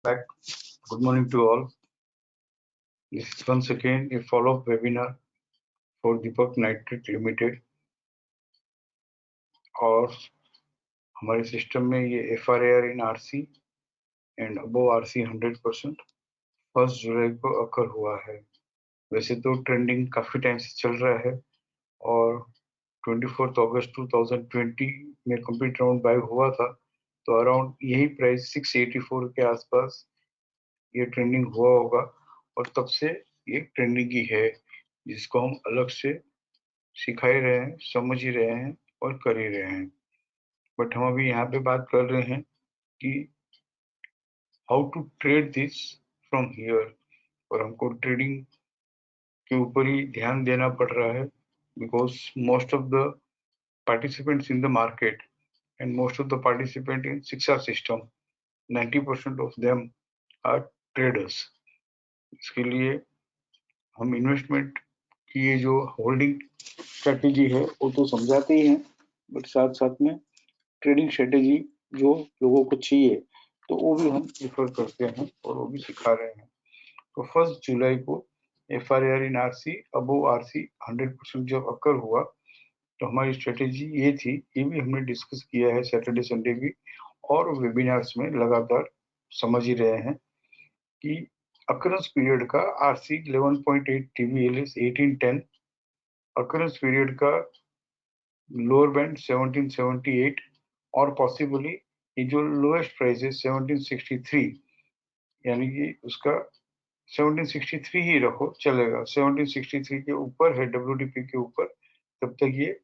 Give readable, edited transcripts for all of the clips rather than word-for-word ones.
Back. Good morning to all. This is once again a follow-up webinar for Deepak Nitrite Limited और हमारे system में ये FRAR in RC and above RC 100% 1 जुलाई को अकर हुआ है। वैसे तो ट्रेंडिंग काफी टाइम से चल रहा है और 24 अगस्त 2020 में कंप्लीट राउंड बाय हुआ था, तो अराउंड यही प्राइस 684 के आसपास ये ट्रेंडिंग हुआ होगा और तब से ये ट्रेंडिंग ही है, जिसको हम अलग से सिखा ही रहे हैं, समझ ही रहे हैं और कर ही रहे हैं। बट हम अभी यहाँ पे बात कर रहे हैं कि how to trade this from here, और हमको ट्रेडिंग के ऊपर ही ध्यान देना पड़ रहा है because most of the participants in the market and most of the participant in शिक्षा system 90% of them are traders। इसके लिए हम इन्वेस्टमेंट की ये जो होल्डिंग स्ट्रेटेजी है वो तो समझाते ही हैं, बट साथ साथ में ट्रेडिंग स्ट्रेटेजी जो लोगों को चाहिए तो वो भी हम प्रिफर करते हैं और वो भी सिखा रहे हैं। तो 1 जुलाई को FRAR इन RC अबव RC 100% जब अकर हुआ तो हमारी स्ट्रेटेजी ये थी, ये भी हमने डिस्कस किया है सैटरडे संडे भी और वेबिनार्स में लगातार समझ ही रहे हैं कि अकरेंस पीरियड का RC 11.8 TBLS 1810, अकरेंस पीरियड का लोअर बैंड 1778 और पॉसिबली ये जो लोएस्ट प्राइस है 1763, यानी कि उसका 1763 ही रखो चलेगा, 1763 के ऊपर है WDP के ऊपर, तब तक ये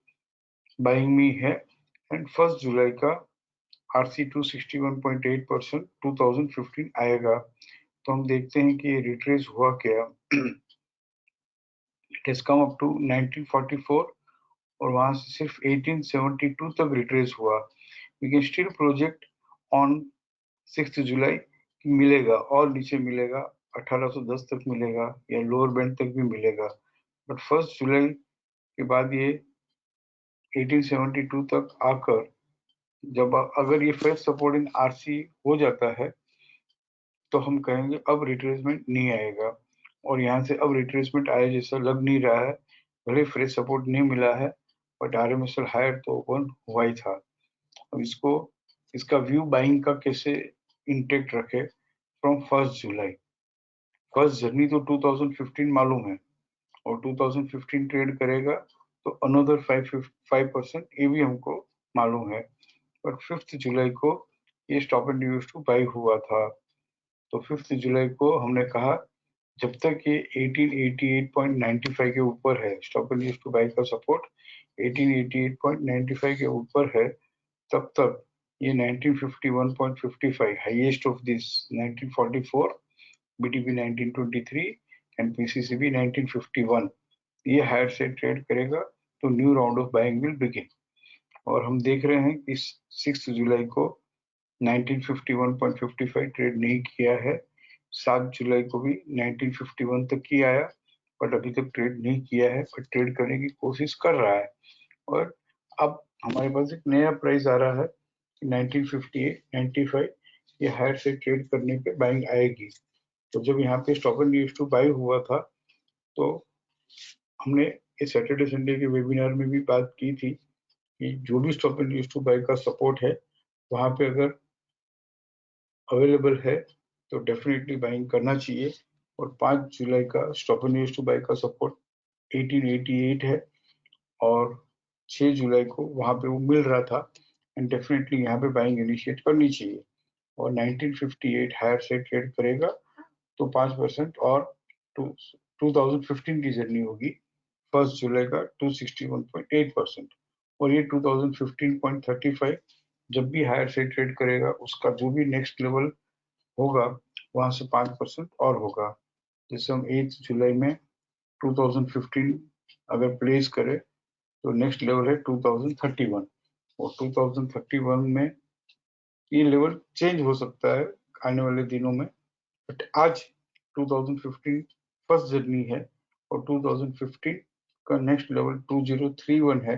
बाइंग में है। एंड 1 जुलाई का RC 261.8% 2015 आएगा, तो हम देखते हैं कि ये रिट्रेस हुआ क्या। It has come up to 1944 और वहां से सिर्फ 1872 तक रिट्रेस हुआ। We can still project on 6 जुलाई मिलेगा और नीचे मिलेगा, 1810 तक मिलेगा या लोअर बैंड तक भी मिलेगा, बट 1 जुलाई के बाद ये 1872 तक आकर जब अगर ये फेस सपोर्ट इन RC हो जाता है तो हम कहेंगे अब रिट्रेसमेंट नहीं आएगा, और यहाँ से अब रिट्रेसमेंट आए जैसा लग नहीं रहा है। भले फ्रेश सपोर्ट नहीं मिला है बट RMSL हायर तो ओपन हुआ ही था। अब इसका व्यू बाइंग का कैसे इंटेक्ट रखे फ्रॉम 1 जुलाई। फर्स्ट जर्नी तो 2015 मालूम है और 2015 ट्रेड करेगा तो अनदर 5% ये भी हमको मालूम है, बट 5 जुलाई को ये stop and use two by हुआ था। तो 5 जुलाई को हमने कहा जब तक ये 1888.95 के ऊपर है, stop and use two by का सपोर्ट 1888.95 के ऊपर है, तब तक ये 1951.55 highest of this 1944, BTP 1923 and PCCB 1951 ये हायर से ट्रेड करेगा तो new round of buying will begin. और हम देख रहे हैं कि 6 जुलाई को 1951.55 ट्रेड नहीं किया है, 7 जुलाई को भी 1951 तक ही आया बट अभी तक ट्रेड नहीं किया है, बट ट्रेड करने की कोशिश कर रहा है। और अब हमारे पास एक नया प्राइस आ रहा है 1958, 95 ये हायर से ट्रेड करने पे बाइंग आएगी। तो जब यहाँ पे stop and use two by हुआ था तो हमने इस सैटरडे संडे के वेबिनार में भी बात की थी कि जो भी stop and use two by का सपोर्ट है वहां पे अगर अवेलेबल है तो डेफिनेटली बाइंग करना चाहिए। और 5 जुलाई का stop and use two by का सपोर्ट 1888 है और 6 जुलाई को वहां पे वो मिल रहा था एंड डेफिनेटली यहाँ पे बाइंग इनिशिएट करनी चाहिए। और 1958 हायर से ट्रेड करेगा तो 5% और 2015 की जर्नी होगी 1 जुलाई का 261.8%, और ये 2015.35 जब भी हायर से ट्रेड करेगा उसका जो भी नेक्स्ट लेवल होगा वहां से 5% और होगा। जैसे हम 8 जुलाई में 2015 अगर प्लेस करें तो नेक्स्ट लेवल है 2031 और 2031 में ये लेवल चेंज हो सकता है आने वाले दिनों में, बट आज 2015 फर्स्ट जर्नी है और 2015 का नेक्स्ट लेवल 2031 है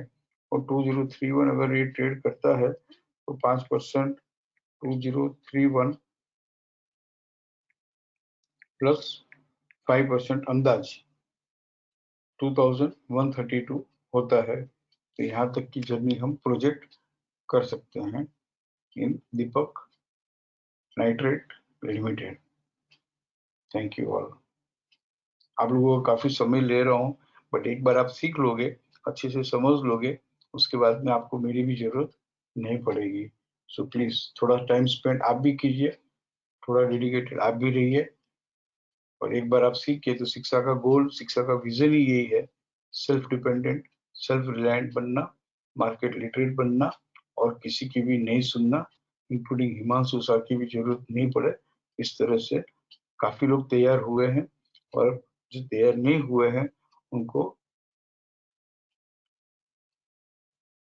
और 2031 अगर ये ट्रेड करता है तो 5% 2031 प्लस 5% अंदाज 2132 होता है। तो यहाँ तक की जर्नी हम प्रोजेक्ट कर सकते हैं in Deepak nitrite limited. Thank you all. आप लोगों को काफी समय ले रहा हूँ, बट एक बार आप सीख लोगे, अच्छे से समझ लोगे, उसके बाद में आपको मेरी भी जरूरत नहीं पड़ेगी। सो प्लीज थोड़ा टाइम स्पेंड आप भी कीजिए, थोड़ा डेडिकेटेड आप भी रहिए, और एक बार आप सीख के तो शिक्षा का गोल, शिक्षा का विजन ही यही है, सेल्फ डिपेंडेंट, सेल्फ रिलायंट बनना, मार्केट लिटरेट बनना, और किसी की भी नहीं सुनना, इंक्लूडिंग हिमांशु सर की भी जरूरत नहीं पड़े। इस तरह से काफी लोग तैयार हुए हैं, और जो तैयार नहीं हुए हैं उनको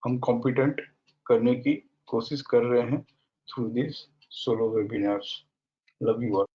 हम कॉम्पिटेंट करने की कोशिश कर रहे हैं through this solo webinars. Love you all.